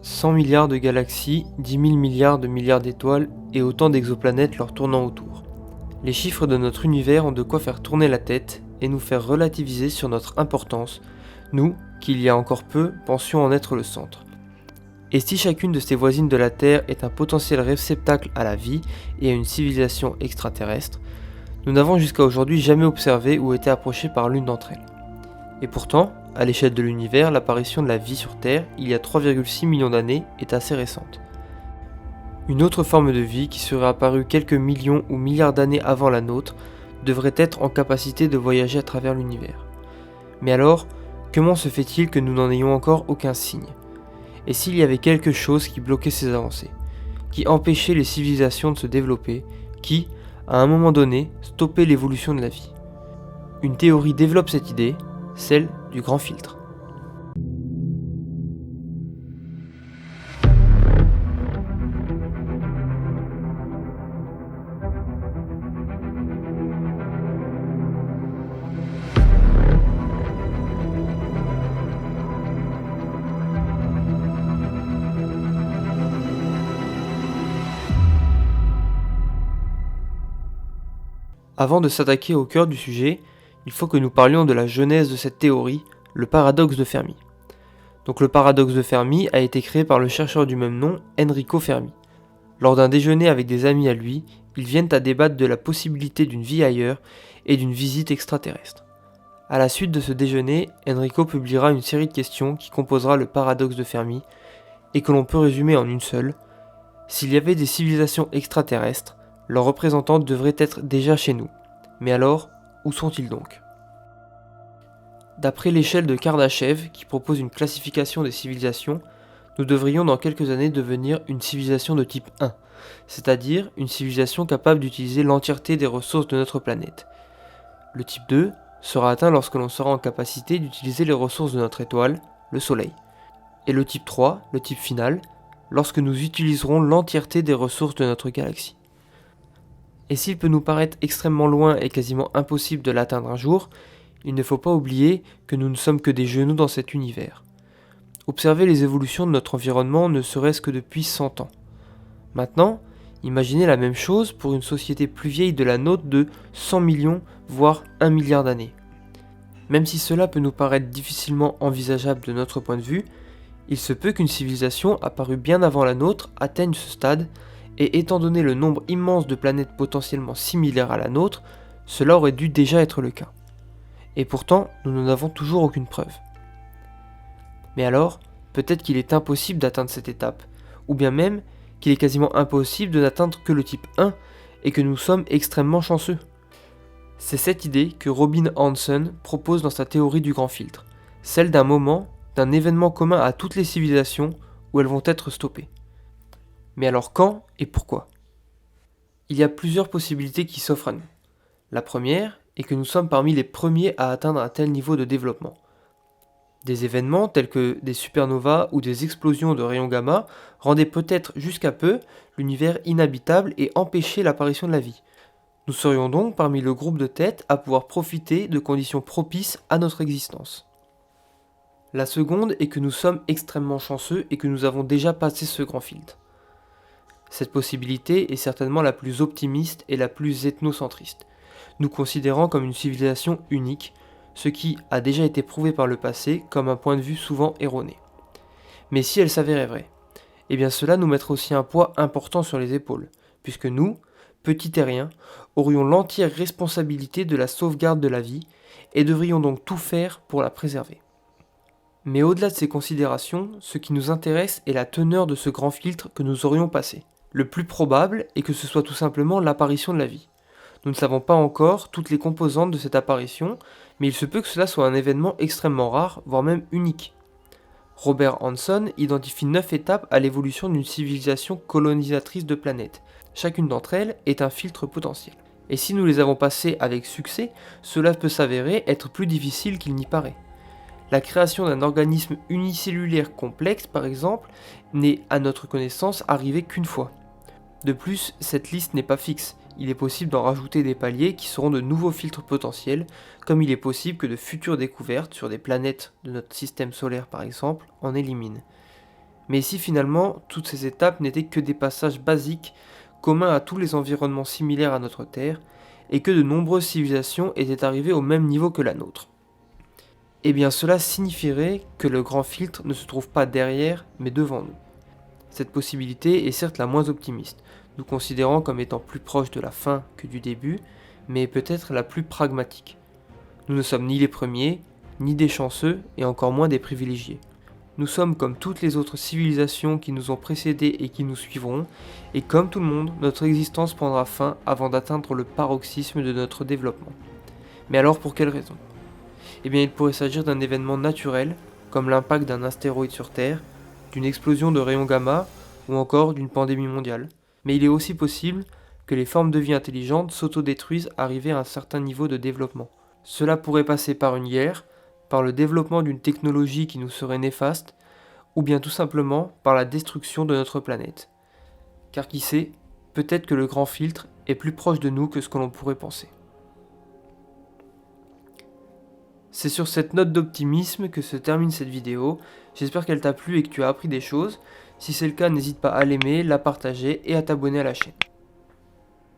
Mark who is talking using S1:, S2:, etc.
S1: 100 milliards de galaxies, 10 000 milliards d'étoiles et autant d'exoplanètes leur tournant autour. Les chiffres de notre univers ont de quoi faire tourner la tête et nous faire relativiser sur notre importance, nous, qui il y a encore peu, pensions en être le centre. Et si chacune de ces voisines de la Terre est un potentiel réceptacle à la vie et à une civilisation extraterrestre, nous n'avons jusqu'à aujourd'hui jamais observé ou été approchés par l'une d'entre elles. Et pourtant, à l'échelle de l'univers, l'apparition de la vie sur Terre, il y a 3,6 millions d'années, est assez récente. Une autre forme de vie qui serait apparue quelques millions ou milliards d'années avant la nôtre devrait être en capacité de voyager à travers l'univers. Mais alors, comment se fait-il que nous n'en ayons encore aucun signe ? Et s'il y avait quelque chose qui bloquait ces avancées, qui empêchait les civilisations de se développer, qui, à un moment donné, stoppait l'évolution de la vie ? Une théorie développe cette idée, celle du grand filtre. Avant de s'attaquer au cœur du sujet, il faut que nous parlions de la genèse de cette théorie, le paradoxe de Fermi. Donc le paradoxe de Fermi a été créé par le chercheur du même nom, Enrico Fermi. Lors d'un déjeuner avec des amis à lui, ils viennent à débattre de la possibilité d'une vie ailleurs et d'une visite extraterrestre. À la suite de ce déjeuner, Enrico publiera une série de questions qui composera le paradoxe de Fermi et que l'on peut résumer en une seule. S'il y avait des civilisations extraterrestres, leurs représentants devraient être déjà chez nous. Mais alors, où sont-ils donc ? D'après l'échelle de Kardashev, qui propose une classification des civilisations, nous devrions dans quelques années devenir une civilisation de type 1, c'est-à-dire une civilisation capable d'utiliser l'entièreté des ressources de notre planète. Le type 2 sera atteint lorsque l'on sera en capacité d'utiliser les ressources de notre étoile, le Soleil. Et le type 3, le type final, lorsque nous utiliserons l'entièreté des ressources de notre galaxie. Et s'il peut nous paraître extrêmement loin et quasiment impossible de l'atteindre un jour, il ne faut pas oublier que nous ne sommes que des genoux dans cet univers. Observez les évolutions de notre environnement ne serait-ce que depuis 100 ans. Maintenant, imaginez la même chose pour une société plus vieille de la nôtre de 100 millions, voire 1 milliard d'années. Même si cela peut nous paraître difficilement envisageable de notre point de vue, il se peut qu'une civilisation apparue bien avant la nôtre atteigne ce stade, et étant donné le nombre immense de planètes potentiellement similaires à la nôtre, cela aurait dû déjà être le cas. Et pourtant, nous n'en avons toujours aucune preuve. Mais alors, peut-être qu'il est impossible d'atteindre cette étape, ou bien même qu'il est quasiment impossible de n'atteindre que le type 1, et que nous sommes extrêmement chanceux. C'est cette idée que Robin Hanson propose dans sa théorie du grand filtre, celle d'un moment, d'un événement commun à toutes les civilisations où elles vont être stoppées. Mais alors quand et pourquoi ? Il y a plusieurs possibilités qui s'offrent à nous. La première est que nous sommes parmi les premiers à atteindre un tel niveau de développement. Des événements tels que des supernovas ou des explosions de rayons gamma rendaient peut-être jusqu'à peu l'univers inhabitable et empêchaient l'apparition de la vie. Nous serions donc parmi le groupe de tête à pouvoir profiter de conditions propices à notre existence. La seconde est que nous sommes extrêmement chanceux et que nous avons déjà passé ce grand filtre. Cette possibilité est certainement la plus optimiste et la plus ethnocentriste, nous considérant comme une civilisation unique, ce qui a déjà été prouvé par le passé comme un point de vue souvent erroné. Mais si elle s'avérait vraie, eh bien cela nous mettrait aussi un poids important sur les épaules, puisque nous, petits terriens, aurions l'entière responsabilité de la sauvegarde de la vie et devrions donc tout faire pour la préserver. Mais au-delà de ces considérations, ce qui nous intéresse est la teneur de ce grand filtre que nous aurions passé. Le plus probable est que ce soit tout simplement l'apparition de la vie. Nous ne savons pas encore toutes les composantes de cette apparition, mais il se peut que cela soit un événement extrêmement rare, voire même unique. Robert Hanson identifie 9 étapes à l'évolution d'une civilisation colonisatrice de planètes. Chacune d'entre elles est un filtre potentiel. Et si nous les avons passées avec succès, cela peut s'avérer être plus difficile qu'il n'y paraît. La création d'un organisme unicellulaire complexe, par exemple, n'est à notre connaissance arrivée qu'une fois. De plus, cette liste n'est pas fixe. Il est possible d'en rajouter des paliers qui seront de nouveaux filtres potentiels, comme il est possible que de futures découvertes sur des planètes de notre système solaire par exemple en éliminent. Mais si finalement toutes ces étapes n'étaient que des passages basiques communs à tous les environnements similaires à notre Terre, et que de nombreuses civilisations étaient arrivées au même niveau que la nôtre? Eh bien cela signifierait que le grand filtre ne se trouve pas derrière, mais devant nous. Cette possibilité est certes la moins optimiste, nous considérant comme étant plus proche de la fin que du début, mais peut-être la plus pragmatique. Nous ne sommes ni les premiers, ni des chanceux, et encore moins des privilégiés. Nous sommes comme toutes les autres civilisations qui nous ont précédés et qui nous suivront, et comme tout le monde, notre existence prendra fin avant d'atteindre le paroxysme de notre développement. Mais alors pour quelle raison? Eh bien il pourrait s'agir d'un événement naturel, comme l'impact d'un astéroïde sur Terre, d'une explosion de rayons gamma, ou encore d'une pandémie mondiale. Mais il est aussi possible que les formes de vie intelligentes s'autodétruisent arrivées à un certain niveau de développement. Cela pourrait passer par une guerre, par le développement d'une technologie qui nous serait néfaste, ou bien tout simplement par la destruction de notre planète. Car qui sait, peut-être que le grand filtre est plus proche de nous que ce que l'on pourrait penser. C'est sur cette note d'optimisme que se termine cette vidéo. J'espère qu'elle t'a plu et que tu as appris des choses. Si c'est le cas, n'hésite pas à l'aimer, la partager et à t'abonner à la chaîne.